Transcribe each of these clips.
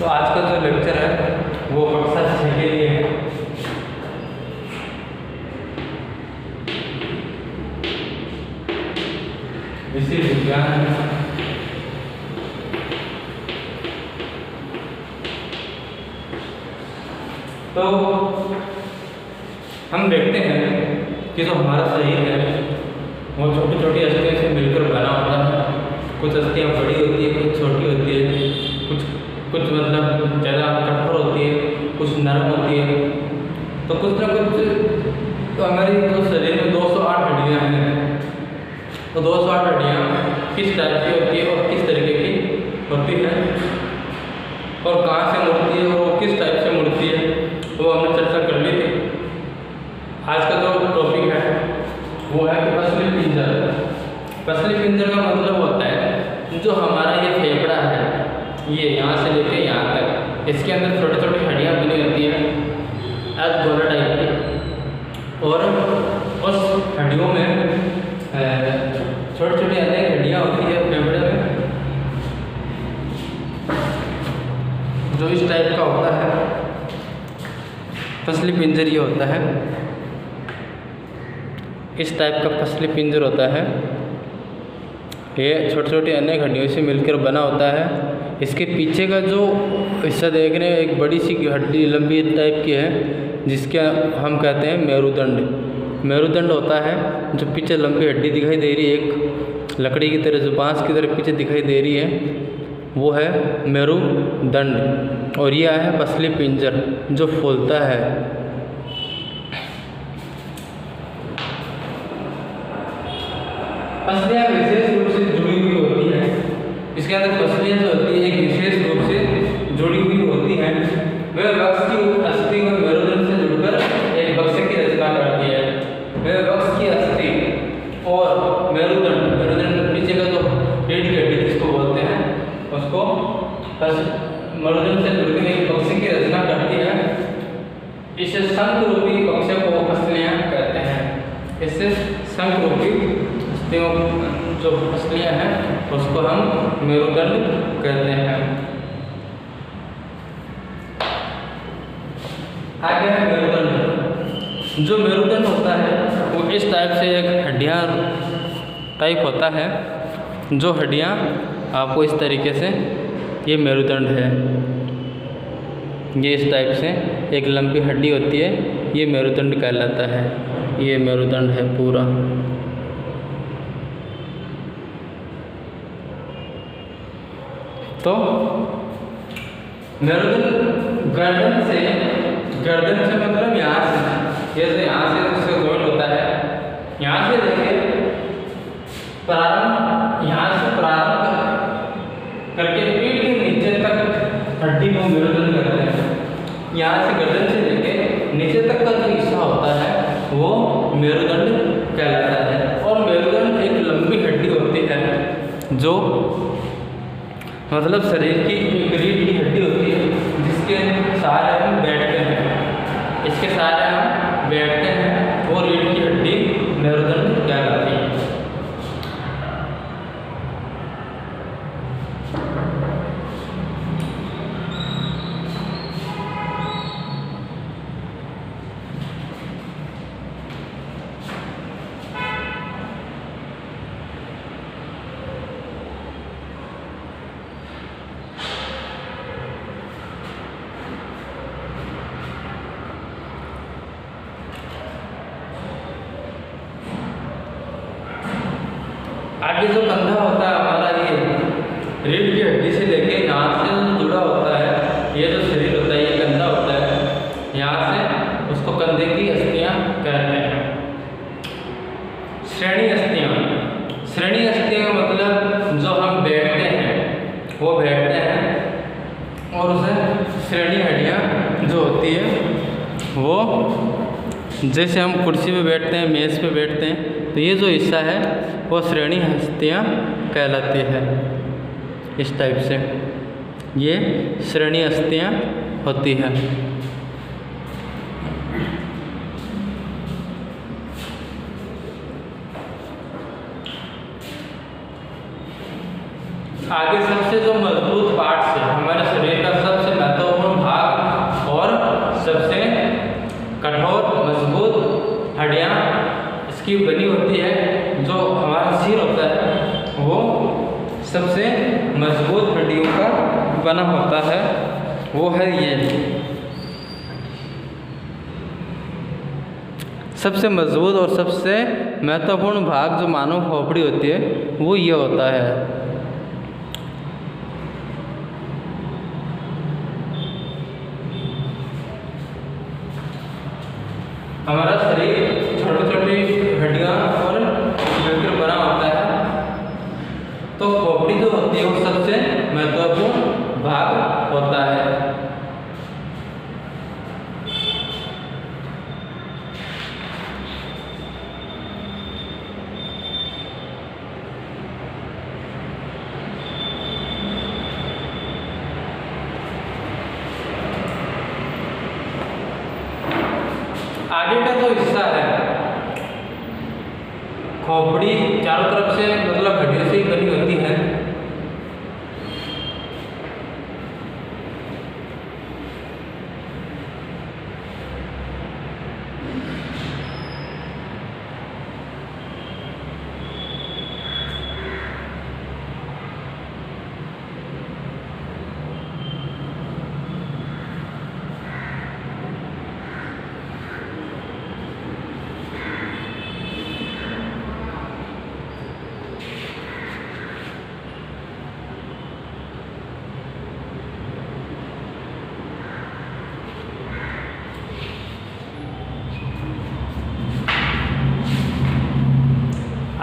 तो आज का जो लेक्चर है वो कक्षा 6 के लिए है। विषय विज्ञान। तो हम देखते हैं कि जो हमारा शरीर है वो छोटी छोटी अस्थियों से मिलकर बना होता है। कुछ अस्थियाँ बड़ी होती है, कुछ छोटी होती है, कुछ मतलब ज़्यादा कठोर होती है, कुछ नरम होती है। तो कुछ ना कुछ तो हमारी जो शरीर में 208 हड्डियाँ हैं, तो 208 हड्डियाँ किस टाइप की होती है और किस तरीके की होती है और कहाँ से मुड़ती है और वो किस टाइप से मुड़ती है, वो हमने चर्चा कर ली थी। आज का जो टॉपिक है वो है कि पसली पिंजर। पसली पिंजर का मतलब होता है जो हमारा ये फेफड़ा है, ये यहाँ से लेके यहाँ तक, इसके अंदर छोटी छोटी हड्डियाँ बनी होती हैं गोला टाइप की, और उस हड्डियों में छोटी छोटी अनेक हड्डियाँ होती है फेफड़े में, जो इस टाइप का होता है। पसली पिंजर ये होता है, इस टाइप का पसली पिंजर होता है। ये छोटी छोटी अनेक हड्डियों से मिलकर बना होता है। इसके पीछे का जो हिस्सा देख रहे हैं एक बड़ी सी हड्डी लंबी टाइप की है, जिसके हम कहते हैं मेरुदंड। मेरुदंड होता है जो पीछे लंबी हड्डी दिखाई दे रही है, एक लकड़ी की तरह जो बांस की तरह पीछे दिखाई दे रही है, वो है मेरुदंड। और यह है पसली पिंजर जो फूलता है। पसलियाँ विशेष रूप से जुड़ी हुई होती हैं। इसके अंदर पसलियाँ जो होती है एक विशेष रूप से जुड़ी हुई होती हैं। वह वक्ष की अस्थि और मेरुदंड से जुड़कर एक वक्ष की रचना करती है। वह वक्ष की अस्थि और मेरुदंड पीछे का जो रीढ़ की हड्डी जिसको बोलते हैं, उसको मेरुदंड से जुड़कर एक वक्ष की रचना करती है। इस शंख रूपी वक्ष को पसलियाँ कहते हैं। इससे शंख रूपी जो पसलियाँ हैं उसको हम मेरुदंड कहते हैं। आगे है मेरुदंड। जो मेरुदंड होता है वो इस टाइप से एक हड्डियाँ टाइप होता है, जो हड्डियाँ आपको इस तरीके से, ये मेरुदंड है। ये इस टाइप से एक लंबी हड्डी होती है, ये मेरुदंड कहलाता है। ये मेरुदंड है पूरा। तो मेरुदंड गर्दन से मतलब यहाँ से, जैसे यहाँ से उसका जॉइंट होता है, यहाँ से देखिए यहाँ से प्रारंभ करके पीठ के नीचे तक हड्डी को मेरुदंड कहते हैं। यहाँ से गर्दन से लेके नीचे तक का जो हिस्सा होता है वो मेरुदंड कहलाता है। और मेरुदंड एक लंबी हड्डी होती है जो मतलब शरीर की एक रीढ़ की हड्डी होती है, जिसके सहारे हम बैठते हैं। इसके सहारे हम बैठते हैं, वो रीढ़ की हड्डी मेरुदंड कहलाती है। आगे जो कंधा होता है हमारा, ये रीढ़ की हड्डी से लेके यहाँ से जुड़ा होता है। ये जो शरीर होता है ये कंधा होता है, यहाँ से उसको कंधे की अस्थियाँ कहते हैं। श्रेणी अस्थियाँ। श्रेणी अस्थियाँ का मतलब जो हम बैठते हैं वो बैठते हैं, और उसे श्रेणी हड्डियाँ जो होती है वो, जैसे हम कुर्सी पे बैठते हैं, मेज़ पे बैठते हैं, तो ये जो हिस्सा है वो श्रेणी अस्थियाँ कहलाती है। इस टाइप से ये श्रेणी अस्थियाँ होती है। आगे सबसे जो मजबूत पार्ट है हमारे शरीर का, सबसे इसकी बनी होती है, जो हमारा सिर होता है वो सबसे मजबूत हड्डियों का बना होता है, वो है ये। सबसे मजबूत और सबसे महत्वपूर्ण भाग जो मानव खोपड़ी होती है वो ये होता है। हमारा शरीर छोटी छोटी हड्डियाँ और मिलकर बना होता है, तो खोपड़ी जो होती है वो सबसे महत्वपूर्ण भाग होता है। आगे का जो हिस्सा है, खोपड़ी चारों तरफ से मतलब हड्डियों से ही बनी होती है।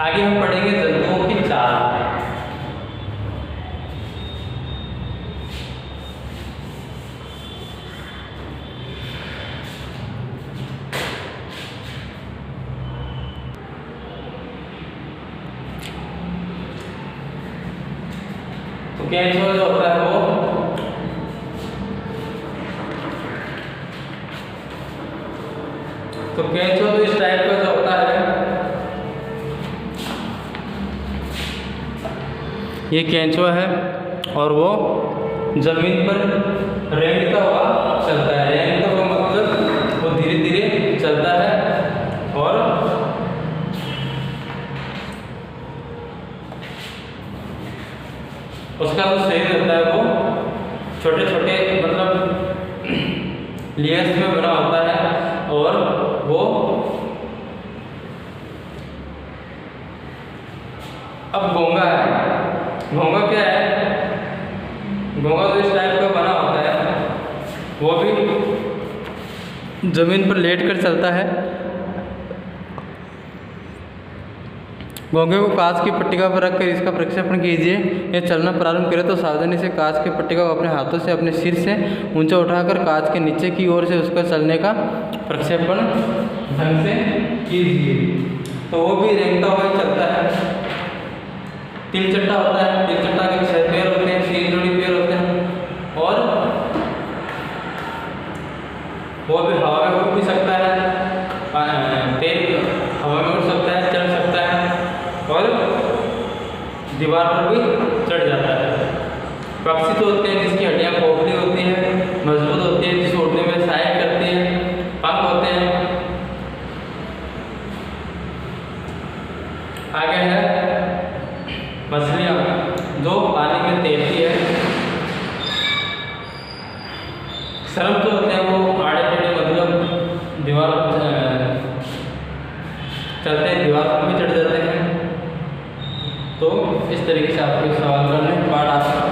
आगे हम पढ़ेंगे जंतुओं की चाल। तो केंचुआ जो होता है वो केंचुआ तो इस टाइप का जो होता है, ये केंचुआ है और वो जमीन पर रेंगता हुआ चलता है। रेंगता हुआ मतलब वो धीरे धीरे चलता है और उसका जो शरीर होता है वो छोटे छोटे मतलब लेयर्स में बना होता है और वो अब घोंगा है। घोंगा क्या है? घोंगा तो इस टाइप का बना होता है, वो भी जमीन पर लेट कर चलता है। घोंगे को कांच की पट्टिका पर रखकर इसका प्रक्षेपण कीजिए। यह चलना प्रारंभ करे तो सावधानी से कांच की पट्टिका को अपने हाथों से अपने सिर से ऊंचा उठाकर कांच के नीचे की ओर से उसका चलने का प्रक्षेपण ढंग से कीजिए। तो वो भी रेंगता हुआ चलता है। तिल चट्टा होता है, तिल चट्टा के 6 पैर होते हैं, 3 जोड़ी पैर होते हैं और वो भी हवा में उड़ भी सकता है, तेज हवा में उड़ सकता है, चढ़ सकता है और दीवार पर भी चढ़ जाता है। पक्षी तो होते हैं जिसकी हड्डियाँ खोखली होती हैं, मजबूत होती है, जिसे उड़ने में सहायक करती है, पंख होते हैं। आगे है मछलियाँ जो पानी में तैरती है। सर्प जो होते हैं वो आड़े टेढ़े मतलब दीवार पर चलते हैं, दीवार पर भी चढ़ जाते हैं। तो इस तरीके से आपको सवाल करने पाठ आ सकते हैं।